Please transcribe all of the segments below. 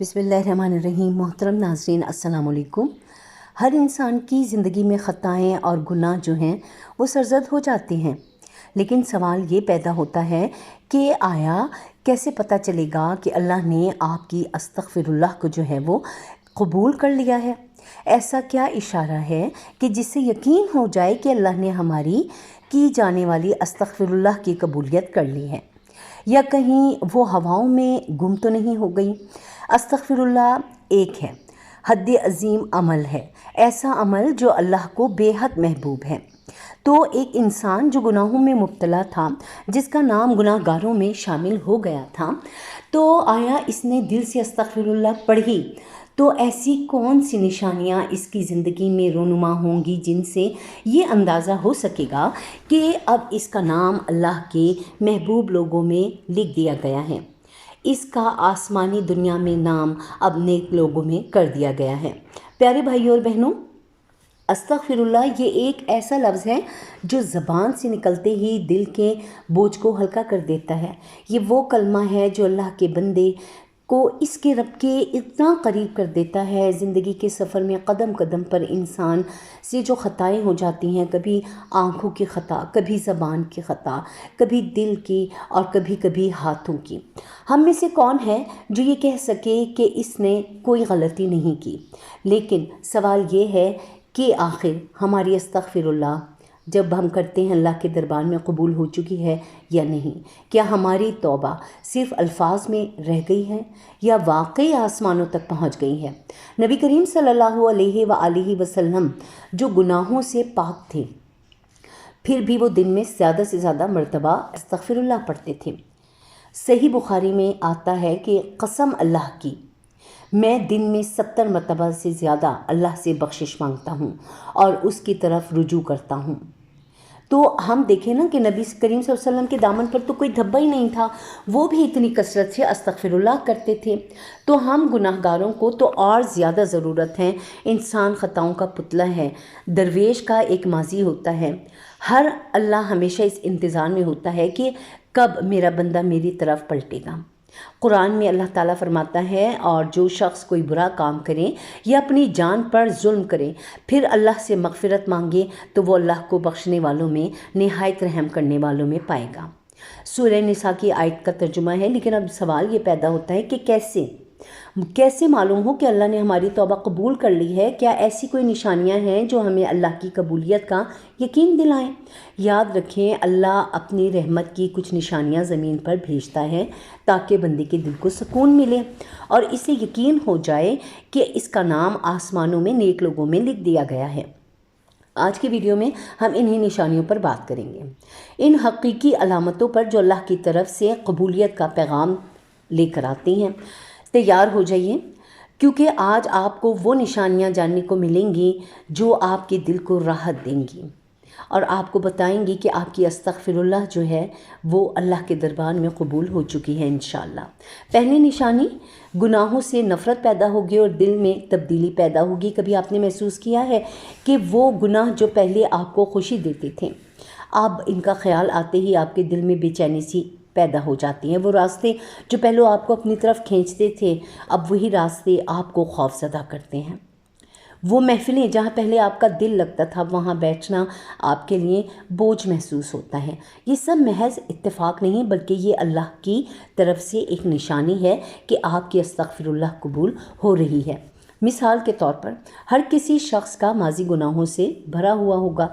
بسم اللہ الرحمن الرحیم۔ محترم ناظرین السلام علیکم۔ ہر انسان کی زندگی میں خطائیں اور گناہ جو ہیں وہ سرزد ہو جاتے ہیں، لیکن سوال یہ پیدا ہوتا ہے کہ آیا کیسے پتہ چلے گا کہ اللہ نے آپ کی استغفر اللہ کو جو ہے وہ قبول کر لیا ہے؟ ایسا کیا اشارہ ہے کہ جس سے یقین ہو جائے کہ اللہ نے ہماری کی جانے والی استغفر اللہ کی قبولیت کر لی ہے؟ یا کہیں وہ ہواؤں میں گم تو نہیں ہو گئی؟ استغفر اللہ ایک ہے، حد عظیم عمل ہے، ایسا عمل جو اللہ کو بے حد محبوب ہے۔ تو ایک انسان جو گناہوں میں مبتلا تھا، جس کا نام گناہ گاروں میں شامل ہو گیا تھا، تو آیا اس نے دل سے استغفر اللہ پڑھی تو ایسی کون سی نشانیاں اس کی زندگی میں رونما ہوں گی جن سے یہ اندازہ ہو سکے گا کہ اب اس کا نام اللہ کے محبوب لوگوں میں لکھ دیا گیا ہے، اس کا آسمانی دنیا میں نام اب نیک لوگوں میں کر دیا گیا ہے۔ پیارے بھائیوں اور بہنوں، استغفر اللہ یہ ایک ایسا لفظ ہے جو زبان سے نکلتے ہی دل کے بوجھ کو ہلکا کر دیتا ہے۔ یہ وہ کلمہ ہے جو اللہ کے بندے کو اس کے رب کے اتنا قریب کر دیتا ہے۔ زندگی کے سفر میں قدم قدم پر انسان سے جو خطائیں ہو جاتی ہیں، کبھی آنکھوں کی خطا، کبھی زبان کی خطا، کبھی دل کی اور کبھی کبھی ہاتھوں کی، ہم میں سے کون ہے جو یہ کہہ سکے کہ اس نے کوئی غلطی نہیں کی؟ لیکن سوال یہ ہے کہ آخر ہماری استغفر اللہ جب ہم کرتے ہیں اللہ کے دربار میں قبول ہو چکی ہے یا نہیں؟ کیا ہماری توبہ صرف الفاظ میں رہ گئی ہے یا واقعی آسمانوں تک پہنچ گئی ہے؟ نبی کریم صلی اللہ علیہ وآلہ وسلم جو گناہوں سے پاک تھے، پھر بھی وہ دن میں زیادہ سے زیادہ مرتبہ استغفر اللہ پڑھتے تھے۔ صحیح بخاری میں آتا ہے کہ قسم اللہ کی، میں دن میں 70 مرتبہ سے زیادہ اللہ سے بخشش مانگتا ہوں اور اس کی طرف رجوع کرتا ہوں۔ تو ہم دیکھیں نا کہ نبی کریم صلی اللہ علیہ وسلم کے دامن پر تو کوئی دھبا ہی نہیں تھا، وہ بھی اتنی کثرت سے استغفر اللہ کرتے تھے۔ تو ہم گناہ گاروں کو تو اور زیادہ ضرورت ہے۔ انسان خطاؤں کا پتلا ہے، درویش کا ایک ماضی ہوتا ہے۔ ہر اللہ ہمیشہ اس انتظار میں ہوتا ہے کہ کب میرا بندہ میری طرف پلٹے گا۔ قرآن میں اللہ تعالیٰ فرماتا ہے، اور جو شخص کوئی برا کام کرے یا اپنی جان پر ظلم کرے پھر اللہ سے مغفرت مانگے تو وہ اللہ کو بخشنے والوں میں، نہایت رحم کرنے والوں میں پائے گا۔ سورہ نساء کی آیت کا ترجمہ ہے۔ لیکن اب سوال یہ پیدا ہوتا ہے کہ کیسے معلوم ہو کہ اللہ نے ہماری توبہ قبول کر لی ہے؟ کیا ایسی کوئی نشانیاں ہیں جو ہمیں اللہ کی قبولیت کا یقین دلائیں؟ یاد رکھیں، اللہ اپنی رحمت کی کچھ نشانیاں زمین پر بھیجتا ہے تاکہ بندے کے دل کو سکون ملے اور اسے یقین ہو جائے کہ اس کا نام آسمانوں میں نیک لوگوں میں لکھ دیا گیا ہے۔ آج کی ویڈیو میں ہم انہی نشانیوں پر بات کریں گے، ان حقیقی علامتوں پر جو اللہ کی طرف سے قبولیت کا پیغام لے کر آتی ہیں۔ تیار ہو جائیے، کیونکہ آج آپ کو وہ نشانیاں جاننے کو ملیں گی جو آپ کے دل کو راحت دیں گی اور آپ کو بتائیں گی کہ آپ کی استغفر اللہ جو ہے وہ اللہ کے دربار میں قبول ہو چکی ہے انشاءاللہ۔ پہلی نشانی، گناہوں سے نفرت پیدا ہوگی اور دل میں تبدیلی پیدا ہوگی۔ کبھی آپ نے محسوس کیا ہے کہ وہ گناہ جو پہلے آپ کو خوشی دیتے تھے، اب ان کا خیال آتے ہی آپ کے دل میں بے چینی سی پیدا ہو جاتی ہیں؟ وہ راستے جو پہلے آپ کو اپنی طرف کھینچتے تھے، اب وہی راستے آپ کو خوف زدہ کرتے ہیں۔ وہ محفلیں جہاں پہلے آپ کا دل لگتا تھا، وہاں بیٹھنا آپ کے لیے بوجھ محسوس ہوتا ہے۔ یہ سب محض اتفاق نہیں بلکہ یہ اللہ کی طرف سے ایک نشانی ہے کہ آپ کی استغفر اللہ قبول ہو رہی ہے۔ مثال کے طور پر، ہر کسی شخص کا ماضی گناہوں سے بھرا ہوا ہوگا،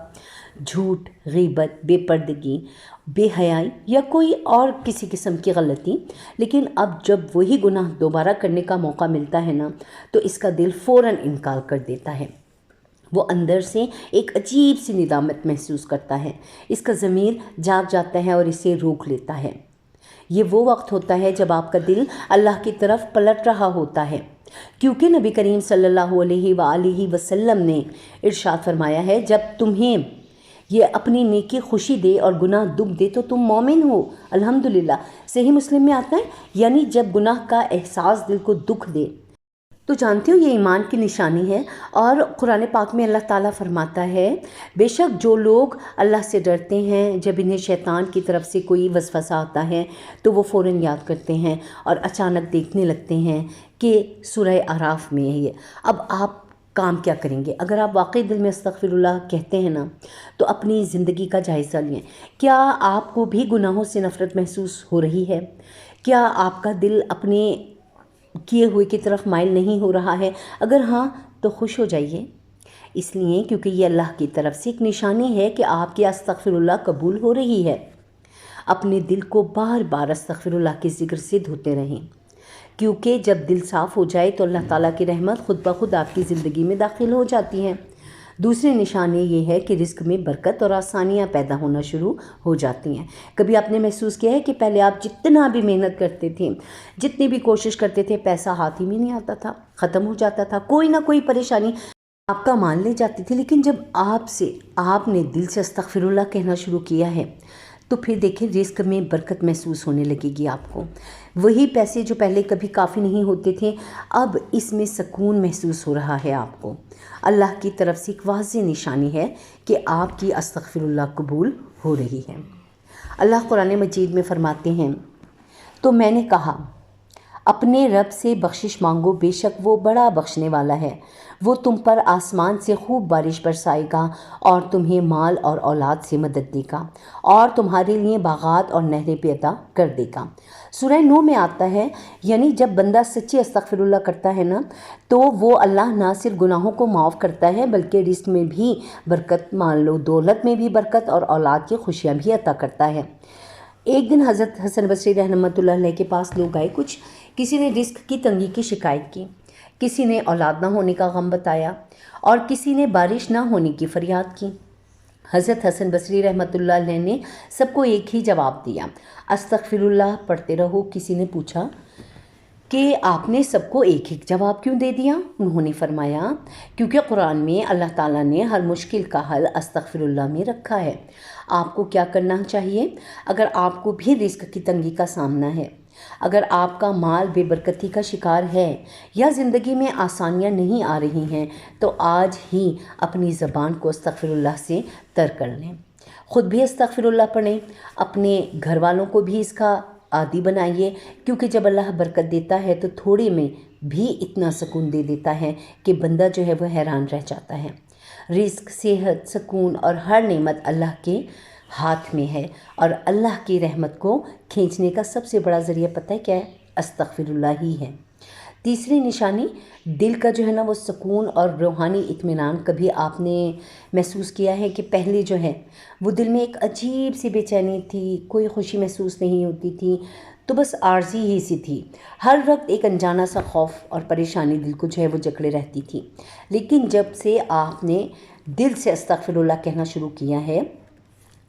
جھوٹ، غیبت، بے پردگی، بے حیائی یا کوئی اور کسی قسم کی غلطی، لیکن اب جب وہی گناہ دوبارہ کرنے کا موقع ملتا ہے نا، تو اس کا دل فوراً انکار کر دیتا ہے۔ وہ اندر سے ایک عجیب سی ندامت محسوس کرتا ہے، اس کا ضمیر جاگ جاتا ہے اور اسے روک لیتا ہے۔ یہ وہ وقت ہوتا ہے جب آپ کا دل اللہ کی طرف پلٹ رہا ہوتا ہے، کیونکہ نبی کریم صلی اللہ علیہ وآلہ وسلم نے ارشاد فرمایا ہے، جب تمہیں یہ اپنی نیکی خوشی دے اور گناہ دکھ دے تو تم مومن ہو۔ الحمدللہ، صحیح مسلم میں آتا ہے، یعنی جب گناہ کا احساس دل کو دکھ دے تو جانتے ہو یہ ایمان کی نشانی ہے۔ اور قرآن پاک میں اللہ تعالیٰ فرماتا ہے، بے شک جو لوگ اللہ سے ڈرتے ہیں، جب انہیں شیطان کی طرف سے کوئی وسوسہ آتا ہے تو وہ فوراً یاد کرتے ہیں اور اچانک دیکھنے لگتے ہیں کہ سورہ اعراف میں ہے یہ۔ اب آپ کام کیا کریں گے؟ اگر آپ واقعی دل میں استغفر اللہ کہتے ہیں نا، تو اپنی زندگی کا جائزہ لیں۔ کیا آپ کو بھی گناہوں سے نفرت محسوس ہو رہی ہے؟ کیا آپ کا دل اپنے کیے ہوئے کی طرف مائل نہیں ہو رہا ہے؟ اگر ہاں تو خوش ہو جائیے، اس لیے کیونکہ یہ اللہ کی طرف سے ایک نشانی ہے کہ آپ کی استغفر اللہ قبول ہو رہی ہے۔ اپنے دل کو بار بار استغفر اللہ کے ذکر سے دھوتے رہیں، کیونکہ جب دل صاف ہو جائے تو اللہ تعالیٰ کی رحمت خود بخود آپ کی زندگی میں داخل ہو جاتی ہے۔ دوسری نشانی یہ ہے کہ رزق میں برکت اور آسانیاں پیدا ہونا شروع ہو جاتی ہیں۔ کبھی آپ نے محسوس کیا ہے کہ پہلے آپ جتنا بھی محنت کرتے تھے، جتنی بھی کوشش کرتے تھے، پیسہ ہاتھ ہی میں نہیں آتا تھا، ختم ہو جاتا تھا، کوئی نہ کوئی پریشانی آپ کا مان لے جاتی تھی، لیکن جب آپ نے دل سے استغفر اللہ کہنا شروع کیا ہے تو پھر دیکھیں رزق میں برکت محسوس ہونے لگے گی آپ کو۔ وہی پیسے جو پہلے کبھی کافی نہیں ہوتے تھے، اب اس میں سکون محسوس ہو رہا ہے آپ کو۔ اللہ کی طرف سے ایک واضح نشانی ہے کہ آپ کی استغفر اللہ قبول ہو رہی ہے۔ اللہ قرآن مجید میں فرماتے ہیں، تو میں نے کہا اپنے رب سے بخشش مانگو، بے شک وہ بڑا بخشنے والا ہے، وہ تم پر آسمان سے خوب بارش برسائے گا اور تمہیں مال اور اولاد سے مدد دے گا اور تمہارے لیے باغات اور نہریں پیدا کر دے گا۔ سورہ نو میں آتا ہے، یعنی جب بندہ سچی استغفر اللہ کرتا ہے نا، تو وہ اللہ نہ صرف گناہوں کو معاف کرتا ہے بلکہ رزق میں بھی برکت، مان لو دولت میں بھی برکت اور اولاد کی خوشیاں بھی عطا کرتا ہے۔ ایک دن حضرت حسن بصری رحمۃ اللہ علیہ کے پاس لوگ آئے، کسی نے رزق کی تنگی کی شکایت کی، کسی نے اولاد نہ ہونے کا غم بتایا اور کسی نے بارش نہ ہونے کی فریاد کی۔ حضرت حسن بصری رحمۃ اللہ علیہ نے سب کو ایک ہی جواب دیا، استغفر اللہ پڑھتے رہو۔ کسی نے پوچھا کہ آپ نے سب کو ایک ہی جواب کیوں دے دیا؟ انہوں نے فرمایا، کیونکہ قرآن میں اللہ تعالیٰ نے ہر مشکل کا حل استغفر اللہ میں رکھا ہے۔ آپ کو کیا کرنا چاہیے؟ اگر آپ کو بھی رزق کی تنگی کا سامنا ہے، اگر آپ کا مال بے برکتی کا شکار ہے یا زندگی میں آسانیاں نہیں آ رہی ہیں، تو آج ہی اپنی زبان کو استغفر اللہ سے تر کر لیں۔ خود بھی استغفر اللہ پڑھیں، اپنے گھر والوں کو بھی اس کا عادی بنائیے، کیونکہ جب اللہ برکت دیتا ہے تو تھوڑے میں بھی اتنا سکون دے دیتا ہے کہ بندہ جو ہے وہ حیران رہ جاتا ہے۔ رزق، صحت، سکون اور ہر نعمت اللہ کے ہاتھ میں ہے، اور اللہ کی رحمت کو کھینچنے کا سب سے بڑا ذریعہ پتہ ہے کیا ہے؟ استغفر اللہ ہی ہے۔ تیسری نشانی، دل کا جو ہے نا وہ سکون اور روحانی اطمینان۔ کبھی آپ نے محسوس کیا ہے کہ پہلے جو ہے وہ دل میں ایک عجیب سی بے چینی تھی، کوئی خوشی محسوس نہیں ہوتی تھی، تو بس عارضی ہی سی تھی، ہر وقت ایک انجانا سا خوف اور پریشانی دل کو جو ہے وہ جکڑے رہتی تھی۔ لیکن جب سے آپ نے دل سے استغفر اللہ کہنا شروع کیا ہے،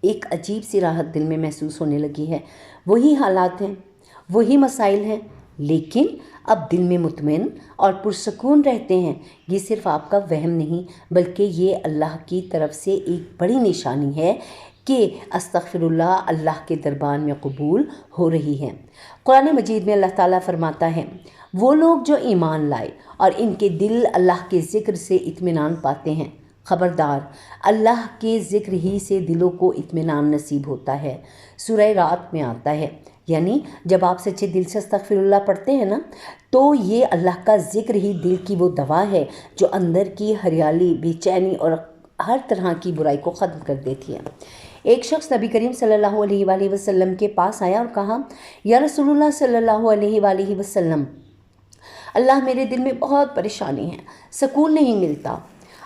ایک عجیب سی راحت دل میں محسوس ہونے لگی ہے۔ وہی حالات ہیں، وہی مسائل ہیں، لیکن اب دل میں مطمئن اور پرسکون رہتے ہیں۔ یہ صرف آپ کا وہم نہیں، بلکہ یہ اللہ کی طرف سے ایک بڑی نشانی ہے کہ استغفر اللہ اللہ کے دربار میں قبول ہو رہی ہے۔ قرآن مجید میں اللہ تعالیٰ فرماتا ہے، وہ لوگ جو ایمان لائے اور ان کے دل اللہ کے ذکر سے اطمینان پاتے ہیں، خبردار اللہ کے ذکر ہی سے دلوں کو اطمینان نصیب ہوتا ہے۔ سورہ رات میں آتا ہے، یعنی جب آپ سچے دل سے استغفر اللہ پڑھتے ہیں نا، تو یہ اللہ کا ذکر ہی دل کی وہ دوا ہے جو اندر کی ہریالی، بے چینی اور ہر طرح کی برائی کو ختم کر دیتی ہے۔ ایک شخص نبی کریم صلی اللہ علیہ وآلہ وسلم کے پاس آیا اور کہا، یا رسول اللہ صلی اللہ علیہ وآلہ وسلم، اللہ میرے دل میں بہت پریشانی ہے، سکون نہیں ملتا۔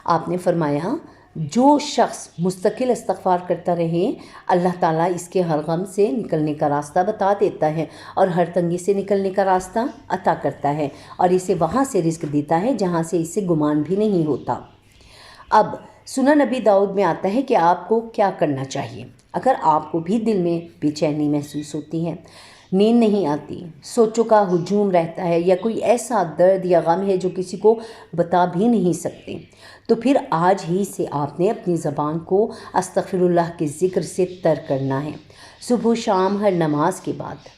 آپ نے فرمایا، جو شخص مستقل استغفار کرتا رہے، اللہ تعالیٰ اس کے ہر غم سے نکلنے کا راستہ بتا دیتا ہے اور ہر تنگی سے نکلنے کا راستہ عطا کرتا ہے، اور اسے وہاں سے رزق دیتا ہے جہاں سے اسے گمان بھی نہیں ہوتا۔ اب سنن نبی داؤد میں آتا ہے کہ آپ کو کیا کرنا چاہیے اگر آپ کو بھی دل میں بے چینی محسوس ہوتی ہے، نیند نہیں آتی، سوچوں کا ہجوم رہتا ہے، یا کوئی ایسا درد یا غم ہے جو کسی کو بتا بھی نہیں سکتے، تو پھر آج ہی سے آپ نے اپنی زبان کو استغفر اللہ کے ذکر سے تر کرنا ہے۔ صبح و شام ہر نماز کے بعد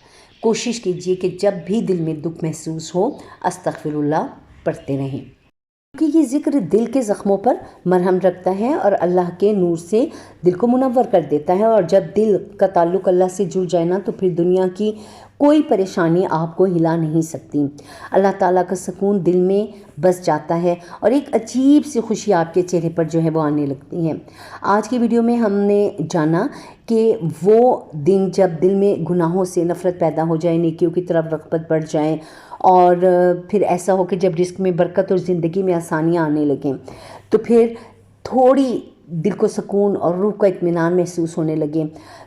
کوشش کیجیے کہ جب بھی دل میں دکھ محسوس ہو، استغفر اللہ پڑھتے رہیں۔ کیونکہ یہ ذکر دل کے زخموں پر مرہم رکھتا ہے اور اللہ کے نور سے دل کو منور کر دیتا ہے، اور جب دل کا تعلق اللہ سے جڑ جائے نا تو پھر دنیا کی کوئی پریشانی آپ کو ہلا نہیں سکتی۔ اللہ تعالیٰ کا سکون دل میں بس جاتا ہے اور ایک عجیب سی خوشی آپ کے چہرے پر جو ہے وہ آنے لگتی ہے۔ آج کی ویڈیو میں ہم نے جانا کہ وہ دن جب دل میں گناہوں سے نفرت پیدا ہو جائے، نیکیوں کی طرف رغبت بڑھ جائے، اور پھر ایسا ہو کہ جب رزق میں برکت اور زندگی میں آسانیاں آنے لگیں تو پھر تھوڑی دل کو سکون اور روح کا اطمینان محسوس ہونے لگے،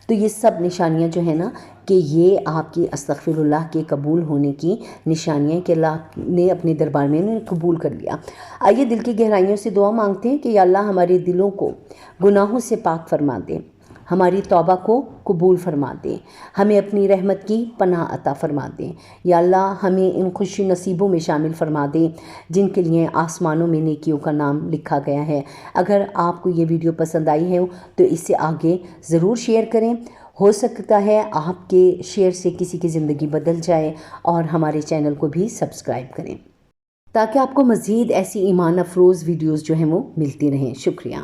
تو یہ سب نشانیاں جو ہیں نا کہ یہ آپ کی استغفر اللہ کے قبول ہونے کی نشانیاں کہ اللہ نے اپنے دربار میں انہیں قبول کر لیا۔ آئیے دل کی گہرائیوں سے دعا مانگتے ہیں کہ یا اللہ ہمارے دلوں کو گناہوں سے پاک فرما دے، ہماری توبہ کو قبول فرما دے، ہمیں اپنی رحمت کی پناہ عطا فرما دے۔ یا اللہ ہمیں ان خوشی نصیبوں میں شامل فرما دے جن کے لیے آسمانوں میں نیکیوں کا نام لکھا گیا ہے۔ اگر آپ کو یہ ویڈیو پسند آئی ہے تو اسے آگے ضرور شیئر کریں، ہو سکتا ہے آپ کے شیئر سے کسی کی زندگی بدل جائے، اور ہمارے چینل کو بھی سبسکرائب کریں تاکہ آپ کو مزید ایسی ایمان افروز ویڈیوز جو ہیں وہ ملتی رہیں۔ شکریہ۔